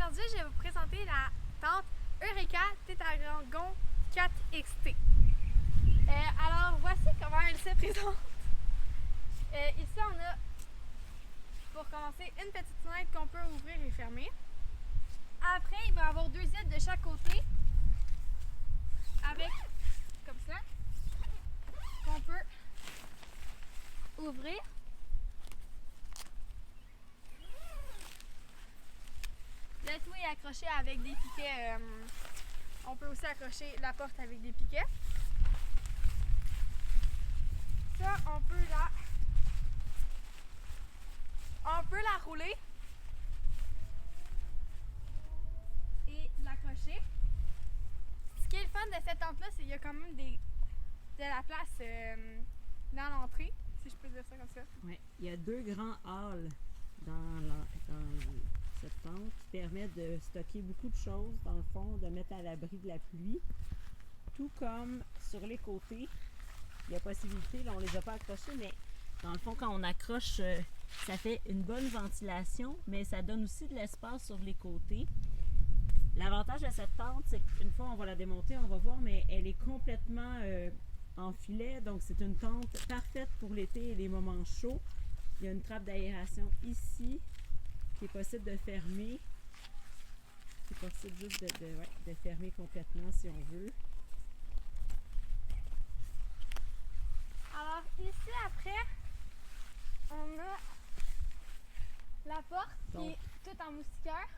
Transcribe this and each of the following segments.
Aujourd'hui, je vais vous présenter la tente Eureka Tétragon 4XT. Alors, voici comment elle se présente. Ici, on a, pour commencer, une petite fenêtre qu'on peut ouvrir et fermer. Après, il va y avoir deux aides de chaque côté, avec, comme ça, qu'on peut ouvrir. Le tout est accroché avec des piquets. On peut aussi accrocher la porte avec des piquets. Ça, on peut la rouler et l'accrocher. Ce qui est le fun de cette tente-là, c'est qu'il y a quand même de la place dans l'entrée, si je peux dire ça comme ça. Oui, il y a deux grands halls dans cette tente qui permet de stocker beaucoup de choses, dans le fond, de mettre à l'abri de la pluie. Tout comme sur les côtés, il y a possibilité, là on les a pas accrochés, mais dans le fond, quand on accroche, ça fait une bonne ventilation, mais ça donne aussi de l'espace sur les côtés. L'avantage de cette tente, c'est qu'une fois on va la démonter, on va voir, mais elle est complètement en filet, donc c'est une tente parfaite pour l'été et les moments chauds. Il y a une trappe d'aération ici qui est possible de fermer. C'est possible juste de fermer complètement si on veut. Alors ici après, on a la porte qui est toute en moustiquaire.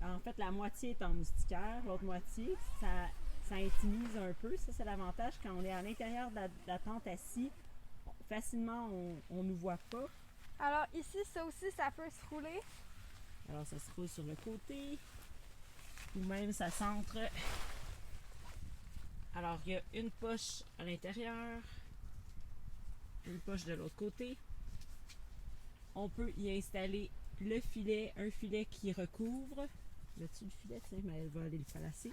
En fait, la moitié est en moustiquaire, l'autre moitié, ça intimise un peu. Ça, c'est l'avantage quand on est à l'intérieur de la tente assis. Facilement, on ne nous voit pas. Alors ici, ça aussi, ça peut se rouler. Alors, ça se roule sur le côté. Ou même, ça centre. Alors, il y a une poche à l'intérieur. Une poche de l'autre côté. On peut y installer le filet, un filet qui recouvre. Là-dessus, le filet, tiens, mais elle va aller le falasser.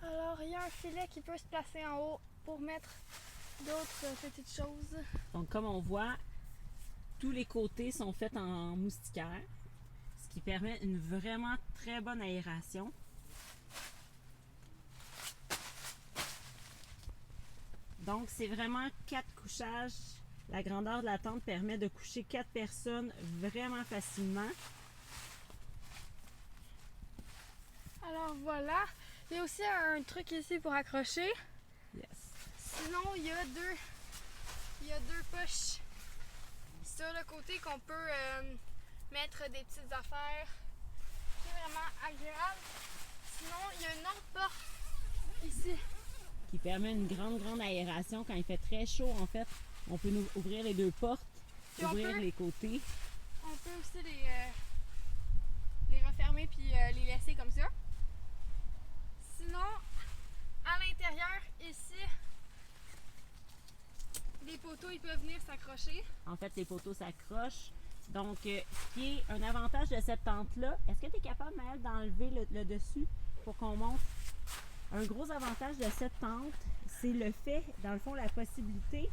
Alors, il y a un filet qui peut se placer en haut pour mettre d'autres petites choses. Donc, comme on voit, tous les côtés sont faits en moustiquaire, ce qui permet une vraiment très bonne aération. Donc, c'est vraiment 4 couchages. La grandeur de la tente permet de coucher 4 personnes vraiment facilement. Alors voilà, il y a aussi un truc ici pour accrocher. Yes. Sinon, il y a deux poches sur le côté qu'on peut mettre des petites affaires. C'est vraiment agréable. Sinon, il y a une autre porte ici. Qui permet une grande aération. Quand il fait très chaud, en fait, on peut nous ouvrir les deux portes, ouvrir les côtés. On peut aussi les refermer puis les laisser comme ça. Sinon, à l'intérieur, ici, les poteaux, ils peuvent venir s'accrocher. En fait, les poteaux s'accrochent. Donc, ce qui est un avantage de cette tente-là, est-ce que tu es capable, Maëlle, d'enlever le dessus pour qu'on montre? Un gros avantage de cette tente, c'est le fait, dans le fond, la facilité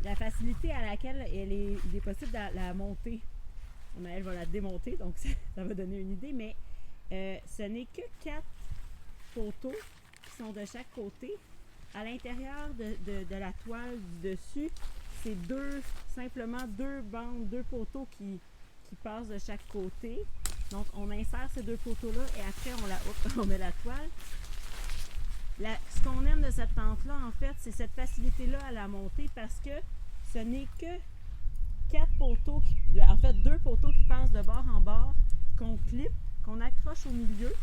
à laquelle il est possible de la monter. Maëlle va la démonter, donc ça va donner une idée, mais ce n'est que 4 poteaux qui sont de chaque côté. À l'intérieur de la toile du dessus, c'est simplement deux bandes, deux poteaux qui passent de chaque côté. Donc, on insère ces deux poteaux-là et après, on met la toile. Ce qu'on aime de cette tente-là, en fait, c'est cette facilité-là à la monter parce que ce n'est que 4 poteaux, en fait 2 poteaux qui passent de bord en bord, qu'on clip, qu'on accroche au milieu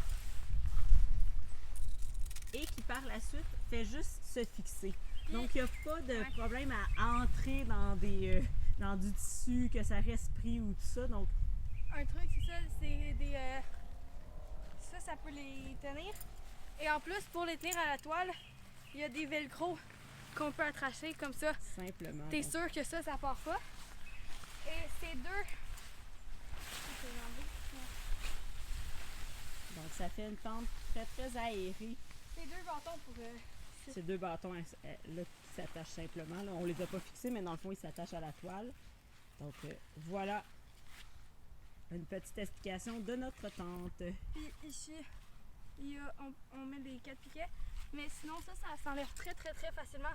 et qui par la suite fait juste se fixer. Donc il n'y a pas de problème à entrer dans du tissu, que ça reste pris ou tout ça. Donc, un truc, c'est ça, c'est des... ça peut les tenir. Et en plus, pour les tenir à la toile, il y a des velcro qu'on peut attracher comme ça. Simplement. T'es sûr que ça part pas. Et ces deux... Donc ça fait une tente très aérée. Ces deux bâtons pour... Ces deux bâtons là qui s'attachent simplement. Là, on les a pas fixés, mais dans le fond, ils s'attachent à la toile. Donc voilà une petite explication de notre tente. Puis ici, on met des 4 piquets. Mais sinon, ça s'enlève très facilement.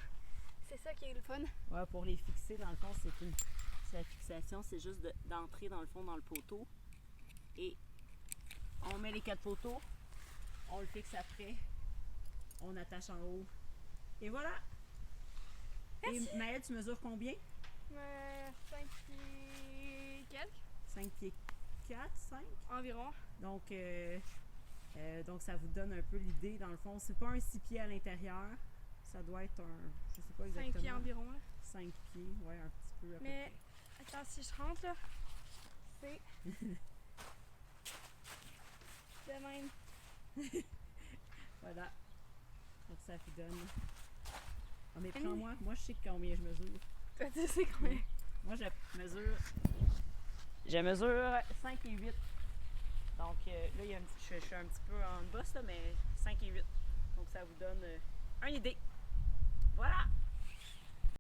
C'est ça qui est le fun. Ouais, pour les fixer, dans le fond, la fixation, c'est juste d'entrer dans le fond dans le poteau. Et on met les 4 poteaux, on le fixe après, on attache en haut. Et voilà! Merci. Et Maëlle, tu mesures combien? 5 pieds quelques 5 pieds 4, 5? environ. Donc ça vous donne un peu l'idée. Dans le fond, c'est pas un 6 pieds à l'intérieur. Ça doit être un, je sais pas exactement. 5 pieds environ. Là. 5 pieds, ouais, un petit peu à peu Mais près. attends, si je rentre là, c'est de même. Voilà. Donc ça vous donne. Ah, mais prends-moi, moi je sais combien je mesure. Toi, tu sais combien? Moi je mesure 5 et 8. Donc là, il y a je suis un petit peu en bosse, là, mais 5 et 8. Donc ça vous donne une idée. Voilà!